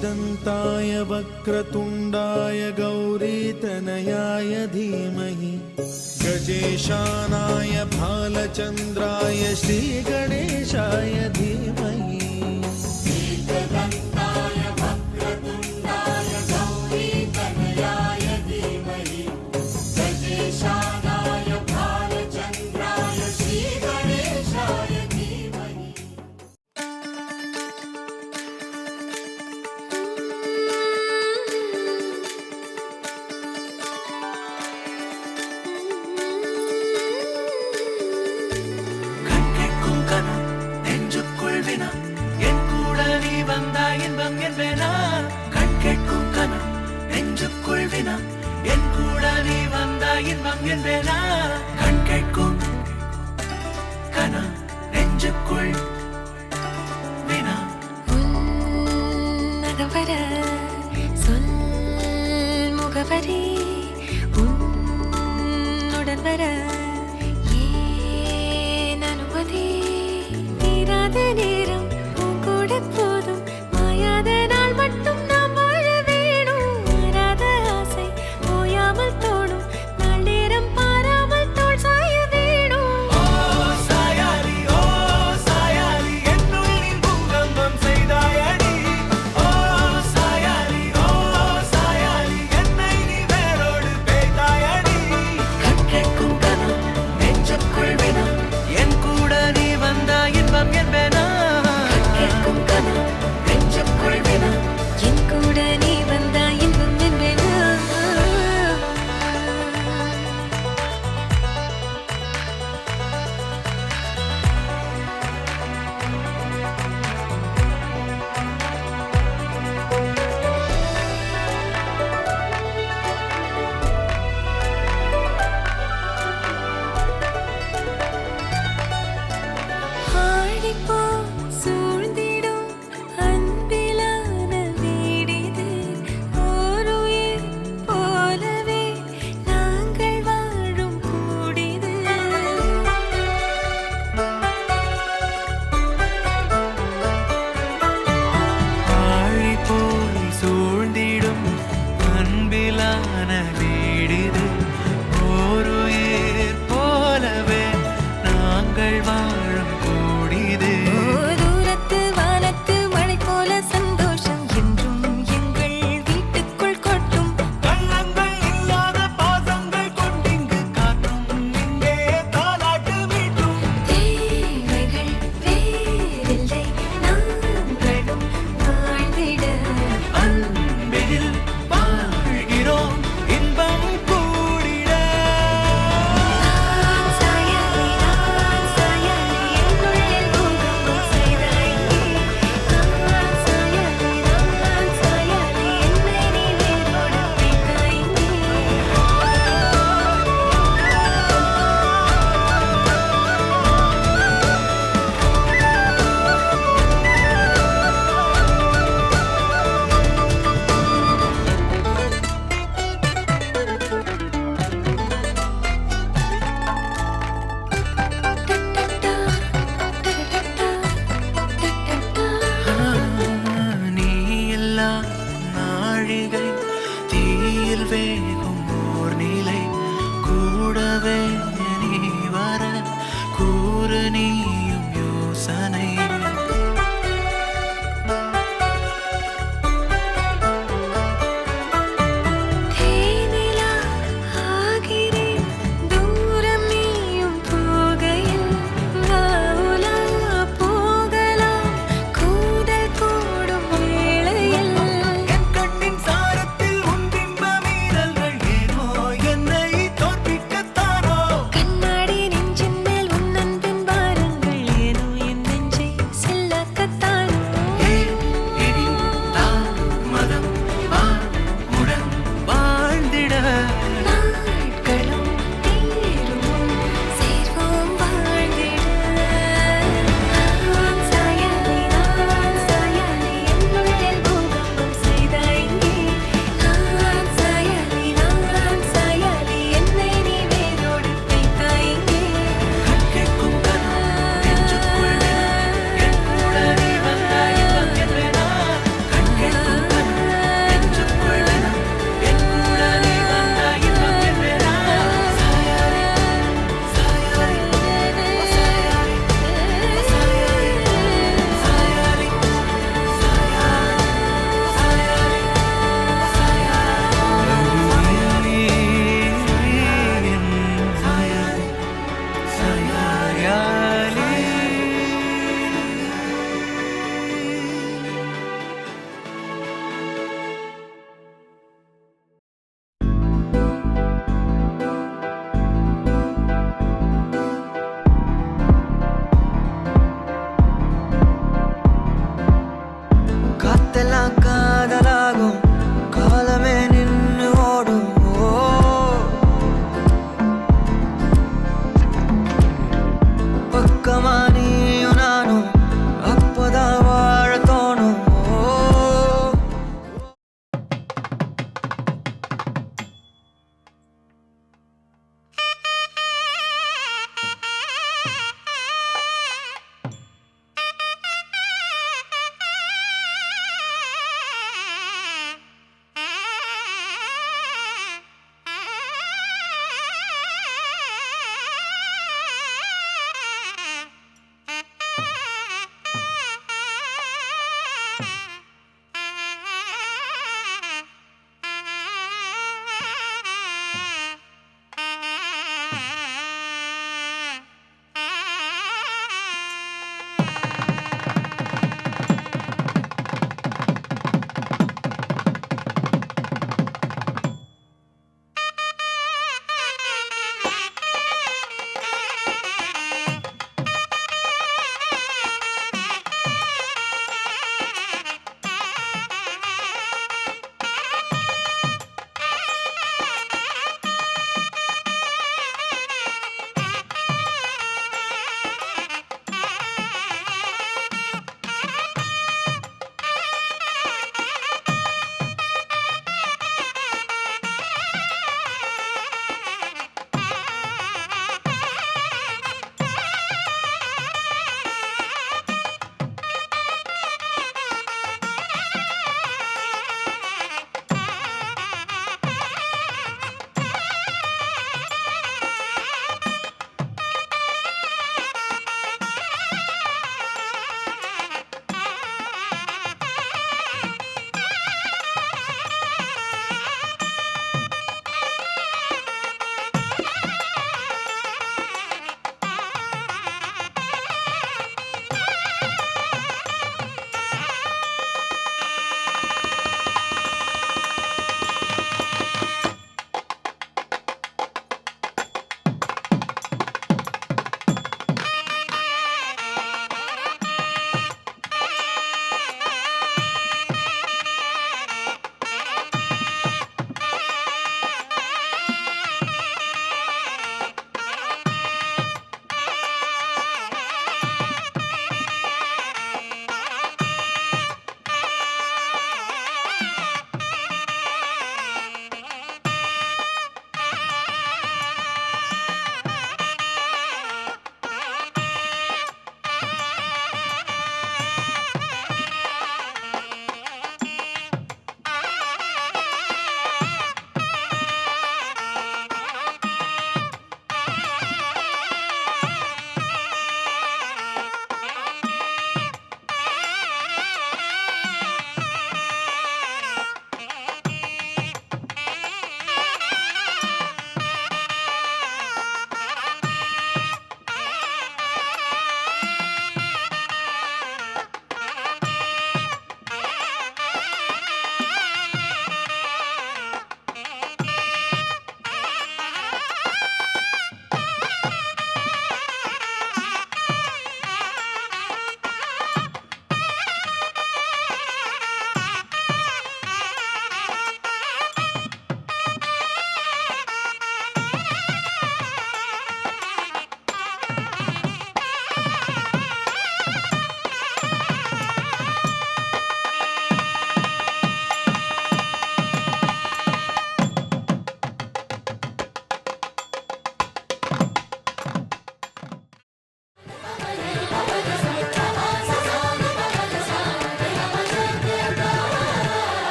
एकदन्ताय वक्रतुण्डाय गौरीतनयाय धीमहि गजेशानाय भालचन्द्राय श्रीगणेशाय धीमहि முகவரி உன்னுடன் வர ஏன் அனுமதி தீராத நேரம் உன் கூட போதும் மாயாத நாள் மட்டும் நாம் வாழ வேணும் மாறாத ஆசை ஓயாமல் தோணும் நாள் நேரம் பாராமல் தோள் சாய வேணும் ஓ சாயாலி என்னுள் நீ பூகம்பம் செய்தாயடி ஓ சாயாலி என்னை நீ வேரோடு பேய்தாயடி கண் கேட்கும் கனம்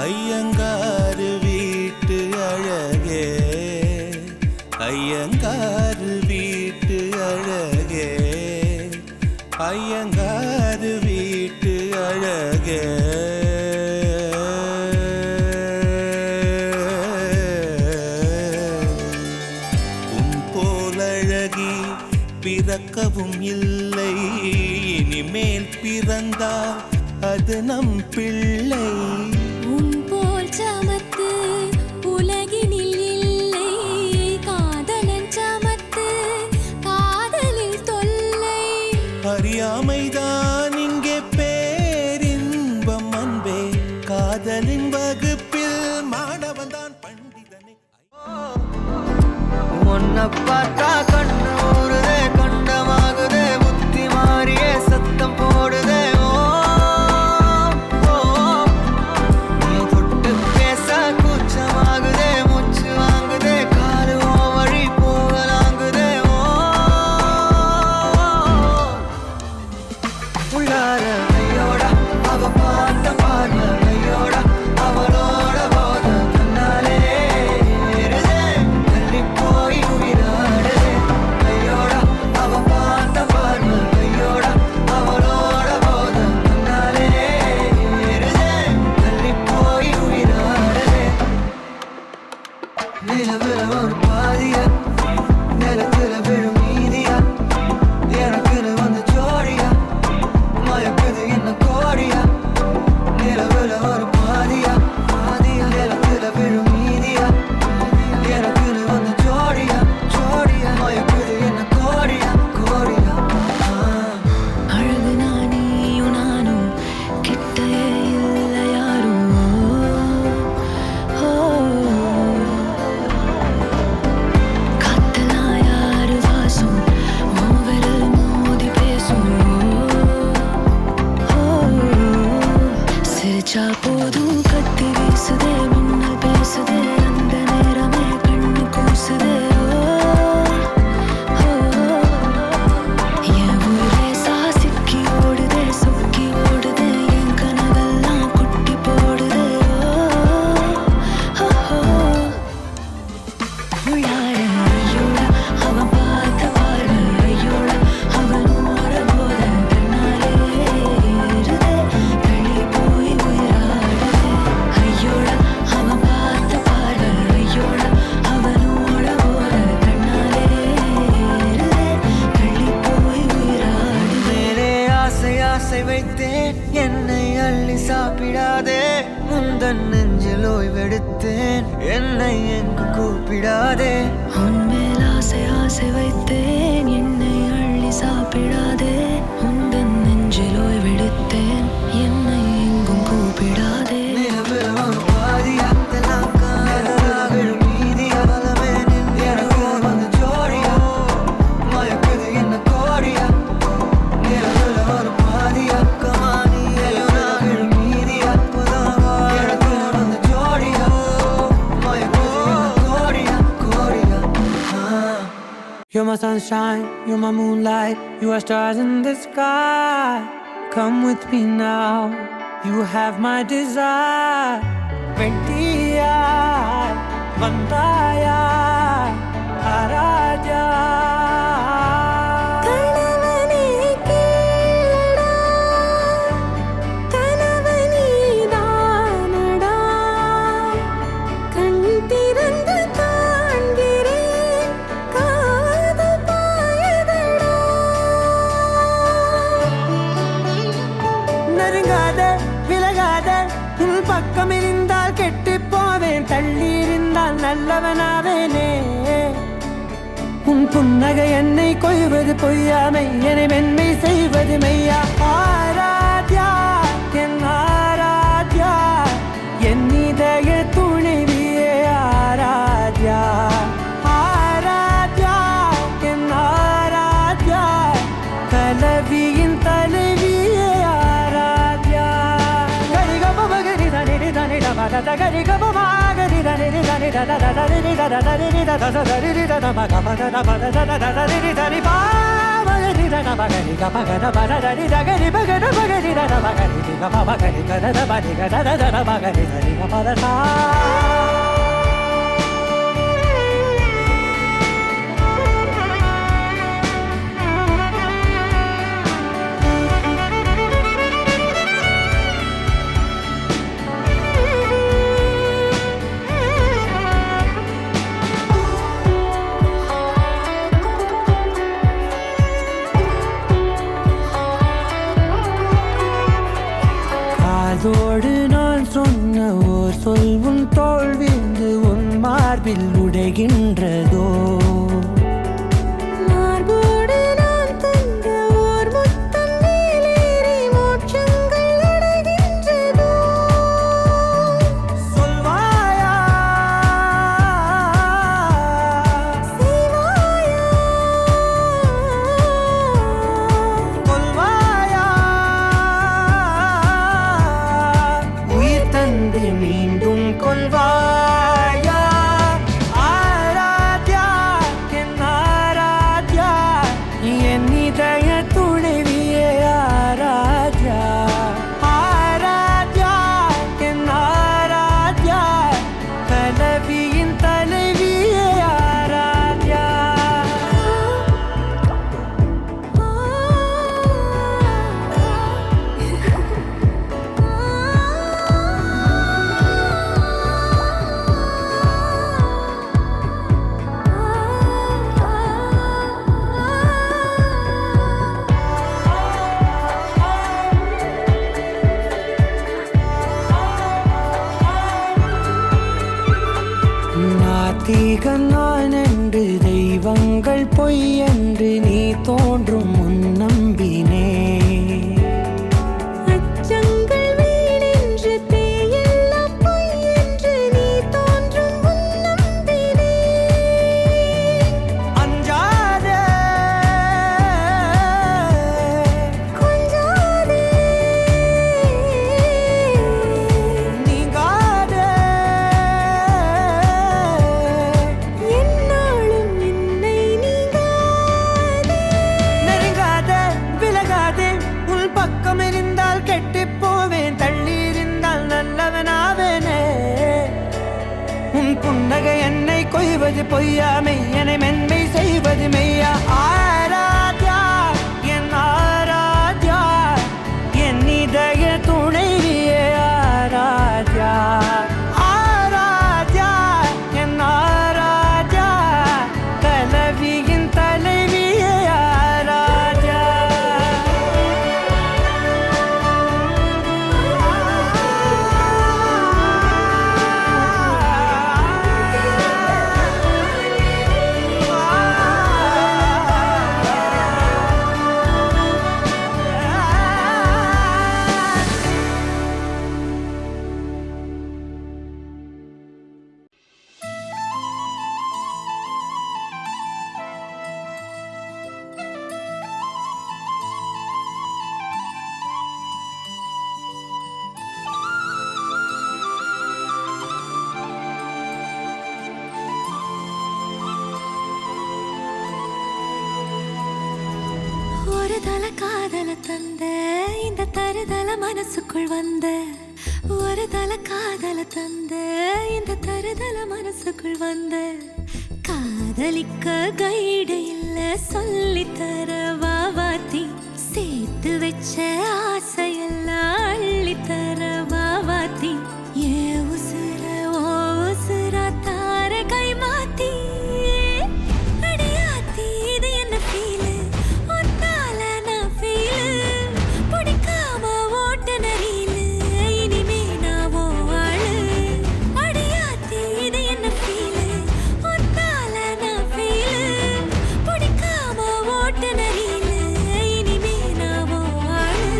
ஐயங்காரு வீட்டு அழகே, ஐயங்காரு வீட்டு அழகே, ஐயங்காரு வீட்டு அழகே. உன் போலழகி பிறக்கவும் இல்லை, இனிமேல் பிறந்தால் அது நம் பிள்ளை. உன் போல் சமத்து உலகினில் இல்லை, காதலன் சமத்து காதலில் தொல்லை. அறியாமைதான் இங்கே பேரின்பம் அன்பே, காதலின் வகுப்பில் மாணவன் தான் பண்டிதனே. உன்னை பார்த்தா கண்ணு ஊறுதே, கண்டமாகுதே, புத்தி மாறியே சத்தம் போடுதே. நீ தொட்டு பேச கூச்சமாகுதே, மூச்சு வாங்குதே, காலு வழி போகலாங்குதே. உள்ளார ஐயோட அவ பார்த்த பார்வை, ஐயோட அவளோட போத கண்ணாலே ஏறுதே, தள்ளி போய் உயிராடுதே. ஐயோட அவ பார்த்த பார்வை, ஐயோட அவளோட போத கண்ணாலே ஏறுதே, தள்ளி போய் உயிராடுதே. நிலவுல ஒரு பாதியா, நிலத்துல விழும் மீதியா, எனக்குன்னு வந்து ஜோடியா, மயக்குது என்ன கோடியா. நிலவுல ஒரு பாதியா, பாதியா, நிலத்துல விழும் மீதியா, எனக்குன்னு வந்து ஜோடியா, ஜோடியா, மயக்குது என்ன கோடியா, கோடியா. அழகு நானியும் நானும் கிட்டயே இல்லை யாரும். காத்தலா யாரு வாசம், விரல் மோதி பேசும். சிரிச்சா போதும் கத்தி வீசுதே, மின்னல் பேசுதே, அந்த நேரமே கண்ணு கூசுதே. என் ஊரே சாசிக்கி ஓடுதே, சொக்கி ஓடுதே, என் கனவெல்லாம் குட்டி போடுதே. உள்ளார ஐயோட அவன் பார்த்த பார்வை, ஐயோட அவனோட போத கண்ணாலே ஏறுதே, தள்ளி போய் உயிராடுதே. ஐயோட அவன் பார்த்த பார்வை, ஐயோட அவனோட போத கண்ணாலே ஏறுதே, தள்ளி போய் உயிராடுதே. மேலே ஆசை ஆசை வைத்தேன், என்னை அள்ளி சாப்பிடாதே. முந்தன் நெஞ்சில் ஓய்வெடுத்தேன், என்னை எங்கு கூப்பிடாதே. உன்மேல் ஆசை ஆசை வைத்தேன், என்னை அள்ளி சாப்பிடாதே. உந்தன் நெஞ்சில் ஓய்வெடுத்தேன், என்னை எங்கும் கூப்பிடாதே. நிலவுல ஒரு பாதியா, தெல்லாக்கா, நிலவுல விழும் மீதியா, பலமே நின்று எனக்கு வந்து ஜோடியா, மயக்குது என்ன கோடியா. நிலவுல ஒரு பாதியா, கமானி, நிலவுல விழும் மீதியா, புதாவா, எனக்கு வந்து ஜோடியா, மயக்குது என்ன கோடியா, கோடியா. You're my sunshine, you're my moonlight, you are stars in the sky. Come with me now, you have my desire. Ventia, Vandaya, Araja. கணவனே கேளடா, கணவனே தானடா, கண் திறந்து காண்கிறேன், காதல் பாயதடா. நெருங்காத விலகாத, உன் பக்கம் இருந்தால் கெட்டு போவேன், தள்ளி இருந்தால் நல்லவனாவேனே. உன் புன்னகை என்னை கொய்வது பொய்யாமை, என்னை மென்மை செய்வது மெய்யா. ஆராத்யா என் ஆராத்யா, என் இதய துணைவியே ஆராத்யா. ஆராத்யா என் ஆராத்யா, கலவியின் தலைவியே ஆராத்யா. கரிகப மகரி தனி தனி டபத கரிகப மகரி தனி தனி தத தரி தத தரி தத தரி தத மகபத தபத தத தரி தரி பா மகரி காதோடு நான் சொன்ன ஓர் சொல் உன் தோள் விழுந்து உன் மார்பில் உடைகின்றதோ மார்போடு நான் தந்த ஓர் முத்தம் மேலேறி மோட்சங்கள் அடைகின்றதோ சொல்வாயா செய்வாயா கொல்வாயா உயிர் தந்து மீண்டும் கொல்வாயா ஆராத்யா என் ஆராத்யா என் இதய துணைவியே ஆராத்யா ஆராத்யா என் ஆராத்யா கலவியின் தலைவியே ஆராத்யா நாத்திகன் நான் என்று தெய்வங்கள் பொய் என்று நீ தோன்றும் முன் நம்பினே அச்சங்கள் வீணென்று பேயெல்லாம் பொய் என்று நீ தோன்றும் முன் நம்பினே அஞ்சாதே கொஞ்சாதே நீங்காதே என்னாலும் என்னை நீங்காதே நெருங்காதே விலகாதே உன் பக்கம் இருந்தால் கெட்டுப் போவேன் தள்ளி இருந்தால் நல்லவனாவேனே உன் புன்னகை என்னை கொய்வது பொய்யா மெய்யனை மென்மை செய்வது மெய்யா ஆராத்யா என் ஆராத்யா என் இதய துணைவியே ஆராத்யா ஆராத்யா என் ஆராத்யா கலவியின் தலைவியே ஆராத்யா ஒரு தல காதல தந்த இந்த தருதல மனசுக்குள் வந்த ஒரு தல காதல தந்த இந்த தருதல மனசுக்குள் வந்த காதலிக்க கைடு இல்ல சொல்லித்தர வாவாத்தி சேர்த்து வச்ச ஆசையெல்லாம் அள்ளித்தர வாவாத்தி ஏ உசுர ஓ உசுரா தார கை மாத்தி அடியாத்தி இது என்ன ஃபீலு ஒத்தால நான் ஃபீலு பிடிக்காம ஓட்ட நரீலு இனிமே நான் ஓ ஆளு அடியாத்தி இது என்ன ஃபீலு ஒத்தால நான் ஃபீலு பிடிக்காம ஓட்ட நரீலு இனிமே நான் ஓ ஆளு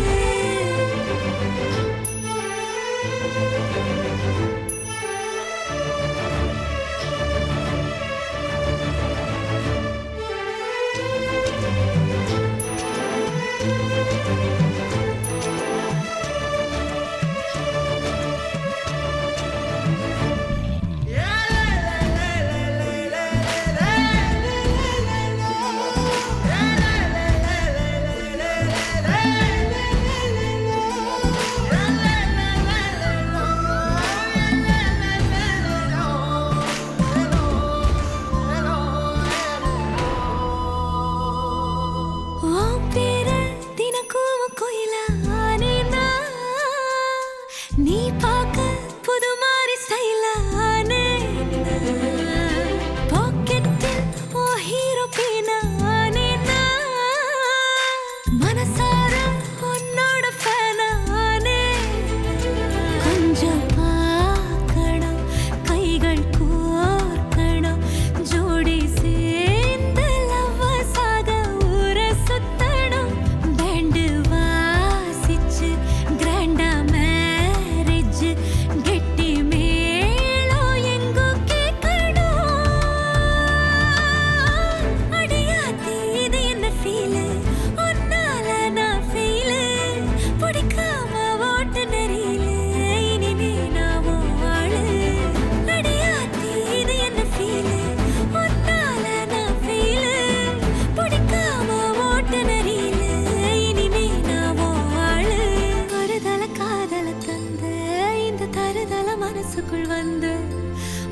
மனசுக்குள் வந்து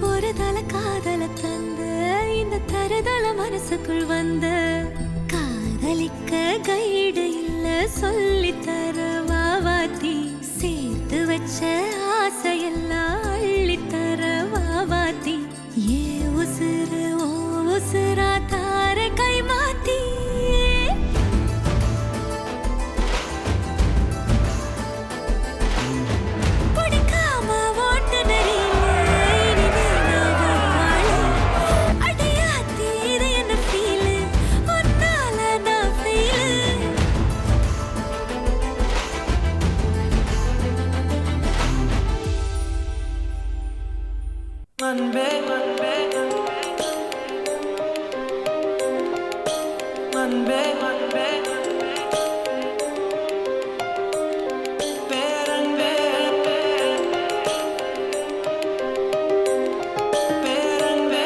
ஒரு தல காதல தந்து இந்த தருதல மனசுக்குள் வந்து காதலிக்க கைடு இல்ல சொல்லி தர வாவாத்தி சேர்த்து வச்ச ஆசையெல்லாம் அள்ளி தர வாவாத்தி ஏ உசுறு ஓ உசுரா தார கை மாத்தி Manbe, manbe, manbe, manbe, peranbe, peranbe,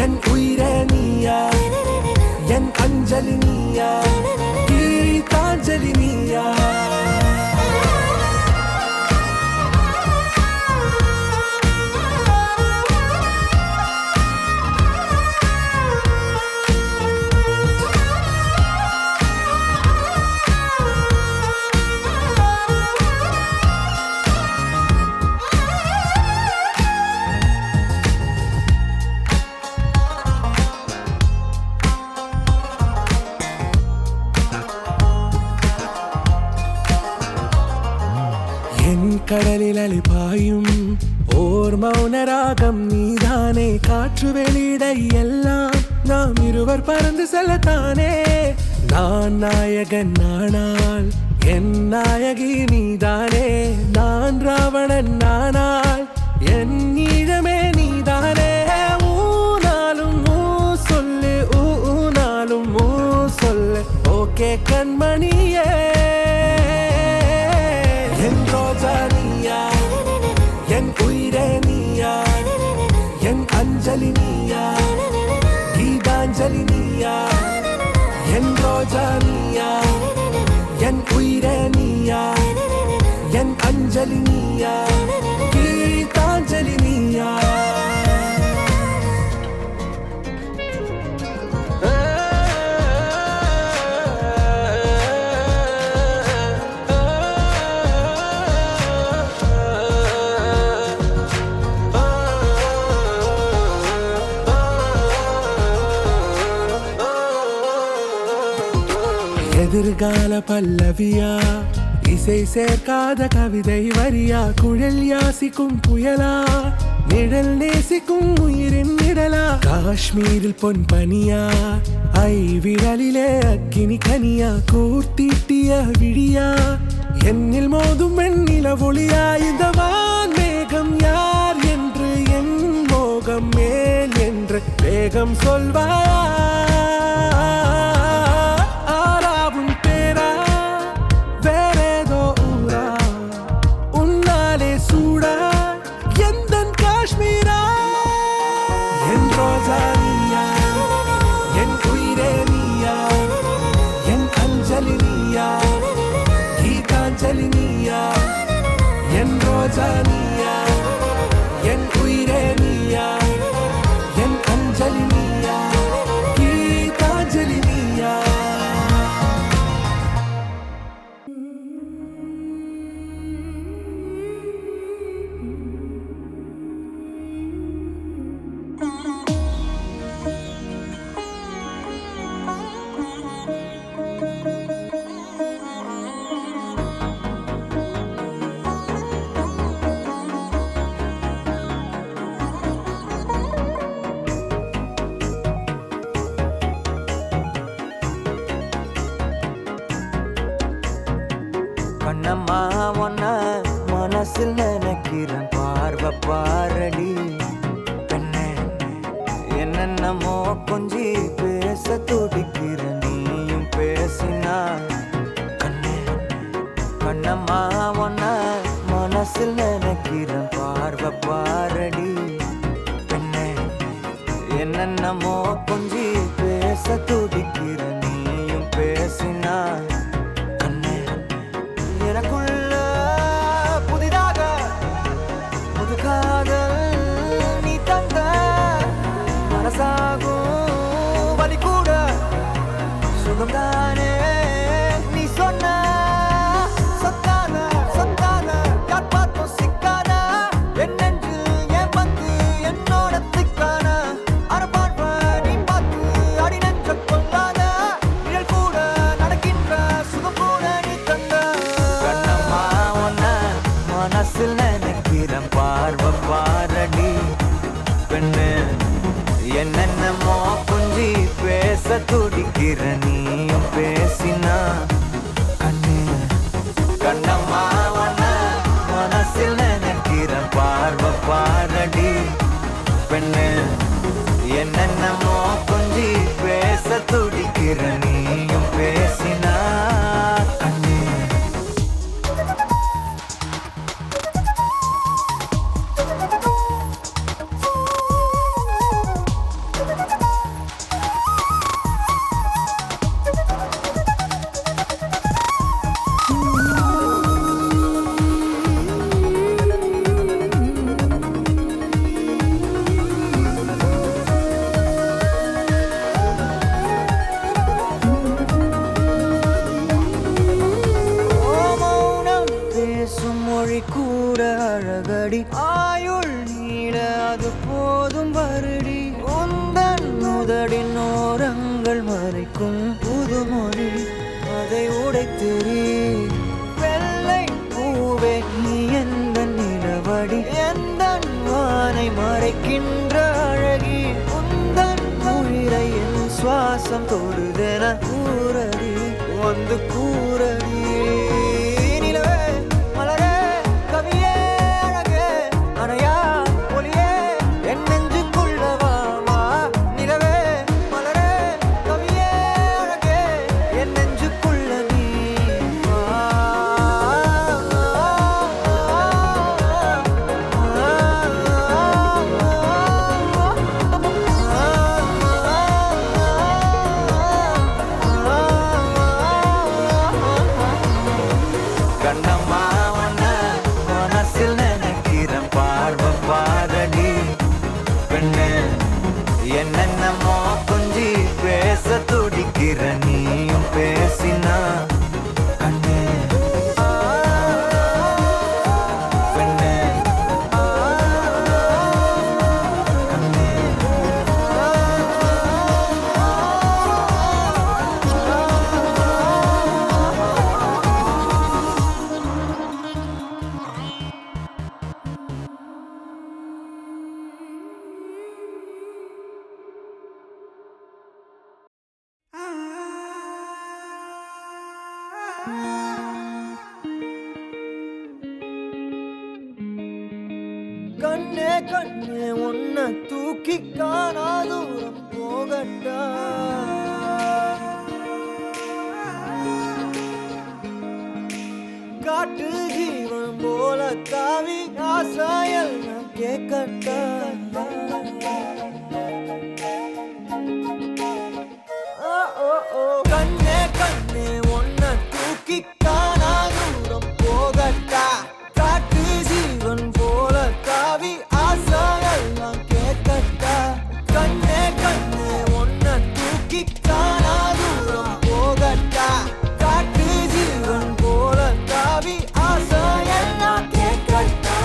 என் உயிரே நீயா என் அஞ்சலி நீயா கீதாஞ்சலி நீயா என் கடலில் அலைபாயும் ஓர் மௌனராகம் நீதானே காற்று வெளியிட எல்லாம் நாம் இருவர் பறந்து செல்லத்தானே நான் நாயகன் நானால் என் நாயகி நீதானே நான் ராவணன் நானால் என் ஈழமே நீதானே ஊனாலும் ஊ சொல்லு ஊனாலும் ஊ சொல்லு ஓகே கண்மணியே என் ரோஜா நீயா என் உயிரே நீயா என் அஞ்சலி நீயா கீதாஞ்சலி நீயா என் ரோஜா நீயா என் உயிரே நீயா என் அஞ்சலி நீயா கீதாஞ்சலி நீயா எதிர்கால பல்லவியா இசை சேர்க்காத கவிதை வரியா குழல் யாசிக்கும் புயலா நிழல் நேசிக்கும் உயிரின் நிழலா காஷ்மீரில் பொன் பனியா ஐ விரலிலே அக்கினி கனியா கூர்த்தீட்டிய விழியா என்னில் மோதும் வெண்ணில ஒளியா இந்த வான் மேகம் யார் என்று என் மோகம் மேல் என்று வேகம் சொல்வாயா என் ரோஜா நீயா என் உயிரே நீயா என் அஞ்சலி நீயா கீதாஞ்சலி நீயா கண்ணம்மா ஒன்ன மனசில் நினைக்கிறேன் பார்வை பாரடி பெண்ணே என்னென்னமோ கொஞ்சி பேச துடிக்கிற நீயும் பேசினா கண்ணே கண்ணம்மா ஒன்ன மனசில் நினைக்கிறேன் பார்வை பாரடி பெண்ணே என்னென்னமோ கொஞ்சி பேச துடிக்கிற நீயும் பேசினா எனக்குள்ள புதிதாக புது காதல் நீ தந்த மனசாகும் வலி கூட சுகம்தானே நீ சொன்ன சொத்தான சொத்தான யார் பார்த்தும் சிக்கான என் நெஞ்சில் என் வந்து என்னோட திக்கான அரபாழ்வ நீ பார்த்து அடி நெஞ்ச கொள்ளாத நிழல் கூட நடக்கின்ற சுகம் கூட நீ தந்த மனசில் நினைக்கிறேன் பார்வை பாரடி பெண்ணு என்னென்னமோ கொஞ்சி பேச துடிக்கிற நீயும் பேசினா கண்ணு கண்ணம்மா மனசில் நினைக்கிறேன் பார்வை பாரடி பெண்ணு என்னென்னமோ கொஞ்சி பேச துடிக்கிற நீயும் பேசினா கண்ணு உதடின் ஓரங்கள் மறைக்கும் புதுமொழி அதை உடைத்தெறி வெள்ளை பூவே நீ எந்த நிலவடி எந்த வானை மறைக்கின்ற அழகி உந்தன் உயிரை என் சுவாசம் தொடுதென கூறடி வந்து கூறடி நிலவே மலரே கவியே அழகே அணையா ஒளியே என் நெஞ்சுக்குள்ளவா நிலவே மலரே கவியே அழகே என் நெஞ்சுக்குள்ள நீ கண்ணம்மா உன்ன மனசில் நினைக்கிறேன் பார்வை பாரடி பெண்ணு என்னென்னமோ கொஞ்சி பேச துடிக்கிற நீயும் பேசினா கண்ணு பெண்ணு கண்ணு கண்ணே கண்ணே உன்னை தூக்கி காணா தூரம் போகட்டா காட்டு ஜீவன் போல தாவி ஆசாயல் கேட்கட்டா கண்ணே கண்ணே உன்னை தூக்கி காணா தூரம் போகட்டா காட்டு ஜீவன் போல தாவி ஆசாயெல்லாம் கேட்கட்டா கண்ணே கண்ணே உன்னை தூக்கி காணா தூரம் போகட்டா காட்டு ஜீவன் போல தாவி ஆசாயெல்லாம் கேட்கட்டா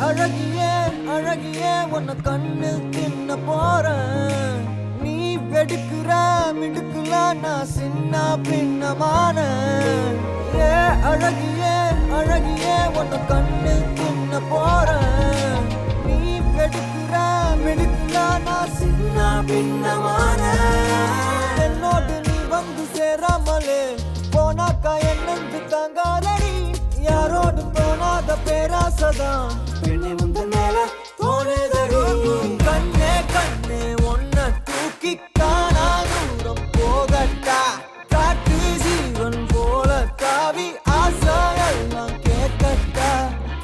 அழகியே அழகியே உன்னை கண்ணு தின்ன போறேன் நீ வெடுக்குற மிடுக்குல நான் சின்ன பின்னமான அழகியே அழகியே உன்னை கண்ணு தின்ன போறேன் நீ வெடுக்குற மிடுக்குல நான் சின்ன பின்னமான என்னோடு நீ வந்து சேராமலே போனாக்கா என் நெஞ்சு தாங்காதடி யாரோடு போனாத பேராசதான் பெண்ணை முந்த மேல தோணுதடி கண்ணே கண்ணே உன்னை தூக்கி காணா தூரம் போகட்டா காட்டு ஜீவன் போல தாவி ஆசாயெல்லாம் கேட்கட்டா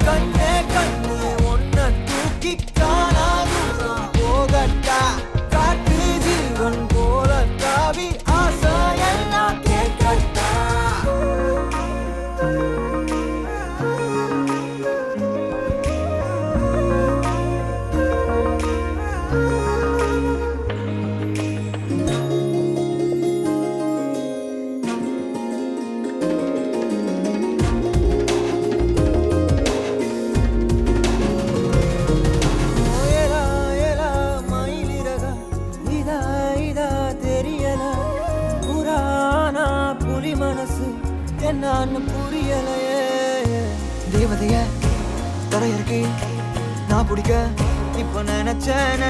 கண்ணே கண்ணே உன்னை தூக்கி காணா தூரம் போகட்டா காட்டு ஜீவன் போல தாவி ஆசாயெல்லாம் கேட்கட்டா மனசு என்னன்னு புரியலையே தேவதைய தரையிறக்கி நான் பிடிக்க இப்ப நினைச்சேன்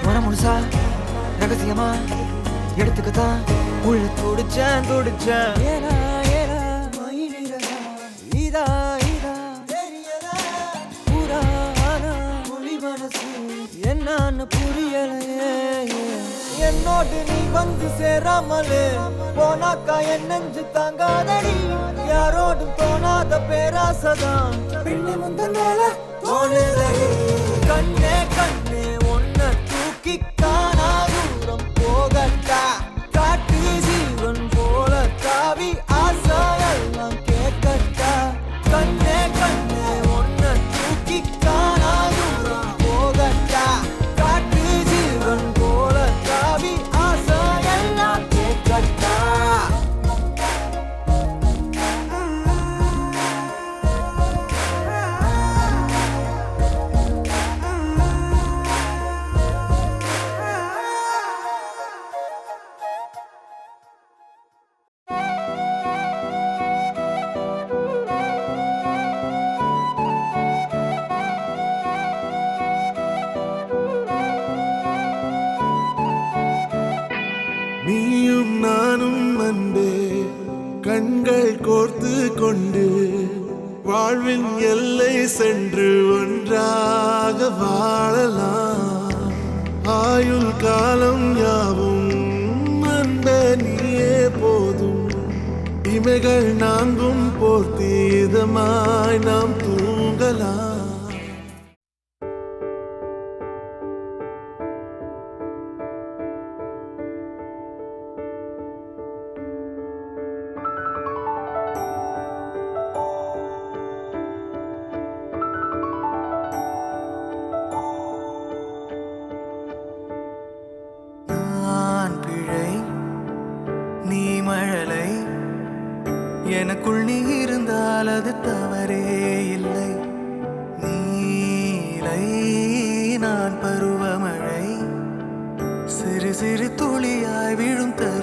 மனம் முழுசா ரகசியமா எடுத்துக்கத்தான் உள்ள துடிச்சேன் ஏலா ஏலா மயிலிறகா இதா இதா தெரியல புராணா புலி மனசு என்னன்னு புரியலையே என்னோடு நீ வந்து சேராமலே போனாக்கா என் நெஞ்சு தாங்காதடி யாரோடும் தோணாத பேராசதான் பெண்ணை முந்த மேல தோணுதடி கண்ணே கண்ணே உன்னை தூக்கி காணா தூரம் போகட்டா காட்டு ஜீவன் போல தாவி ஆசாயெல்லாம் கேட்கட்டா கண்ணே கண்ணே உன்னை தூக்கி காணா தூரம் போகட்டா காட்டு ஜீவன் போல தாவி ஆசாயெல்லாம் கேட்கட்டா கண்கள் கோர்த்து கொண்டு வாழ்வின் எல்லை சென்று ஒன்றாக வாழலாம். ஆயுள் காலம் யாவும் அன்ப நீயே போதும். இமைகள் நான்கும் போர்த்தி இதமாய் நாம் தூங்கலாம். நான் பிழை நீ மழலை எனக்குள் நீ இருந்தால் அது தவறே இல்லை. நீலை நான் பருவமழை சிறு சிறு துளியாய் விழும் தரு